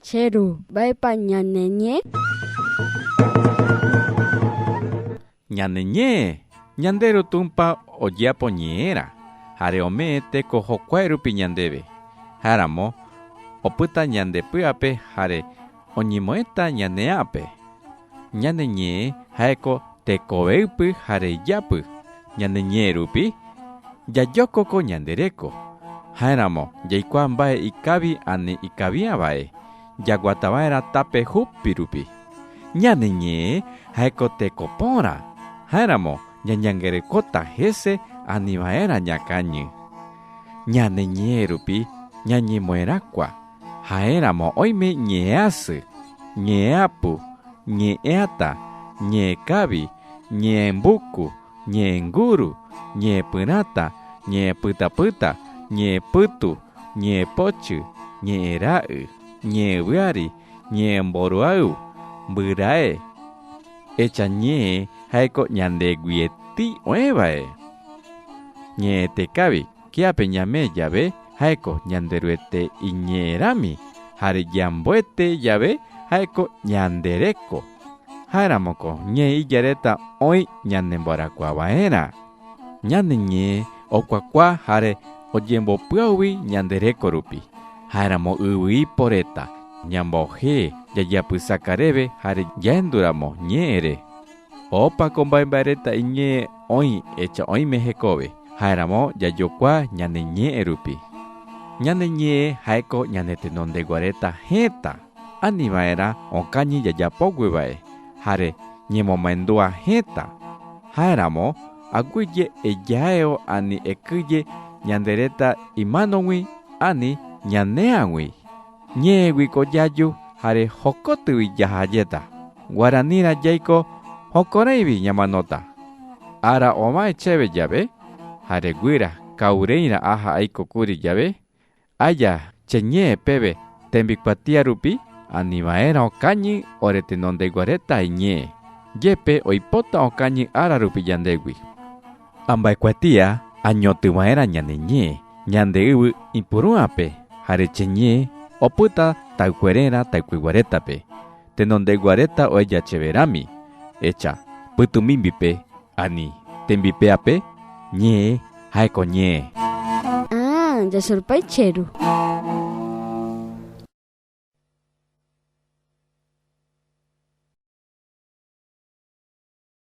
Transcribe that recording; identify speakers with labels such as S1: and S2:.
S1: Cheru, vaipa ñaneñe.
S2: Ñaneñe, ñandero tumpa oyapo ñeera. Jare ome teko jokuae rupi ñandeve. Jaramo, opyta ñandepy'ape jare oñemoẽta ñane'ãpe. Ñaneñe jaeko tekovéypy jare ijapy. Ñaneñe rupi jajókoko ñandereko. Háramo jaikuaa mba'e ikavi ani ikaviãvae jaguatava'erã tape hupi rupi. Ñaneñe jaeko tekopórã. Háramo ñañangerekóta hese aniva'erã ñakañy. Ñaneñe rupi ñañemoẽrakua. Ha'éramo oime ñe'ẽasy, ñe'ẽapu, ñe'ẽata, ñe'ẽkávi, ñe'ẽmbuku, ñe'ẽnguru, ñe'ẽpyrãta, ñe'ẽpytapýta, ñe'ẽpytu, ñe'ẽpóchy, ñe'ẽra'y, ñe'ẽvyari, ñe'ẽmboruayhu, mbyrae. Echañe jaeko ñandeguieti oẽvae. Ñe'ẽtekávi kiape ñame jave jaeko ñanderuete iñe'ẽrami jare yamboete jave jaeko ñandereko. Háramo ñe ijareta oĩ ñanemboarakuava'erã. Ñaneñe okuakua jare ojembopyãugui ñandereko rupi. Háramo yvy poreta ñambohe jajapysakareve jare yaenduramo ñe'ẽre. Ópako mbaembaereta iñe'ẽ oĩ echa oíme hekove. Háramo jajokua ñaneñe'ẽ rupi. Ñaneñe jaeko ñanetenondeguareta hẽta aniva'erã okañy jajapóguevae jare ñemomaendua hẽta. Háramo aguyje ejaeo ani ekýje ñandereta imánogui ani ñane'ãgui. Ñe'ẽguiko jaju jare hokotývi jahajéta. Guaranírã jaiko hokoreĩvi ñamanóta. Ára ovãi chéve jave jare guyra ka'ureírã aha aikokúri jave, aja cheñe'ẽ péve tembikuatia rupi aniva'erã okañy oretenondeguareta iñe'ẽ. Jépe oipóta okañy ára rupi yandégui. Amba'ekuatia añotỹva'erã ñaneñe ñande yvy ipurũape jare cheñe'ẽ opyta taykuererã taikueguarétape. Tenondeguareta oejacheverami, echa pytũmimbipe ani tembipeape ñe'ẽ jaeko ñe'ẽ.
S1: Jasurpaicheru.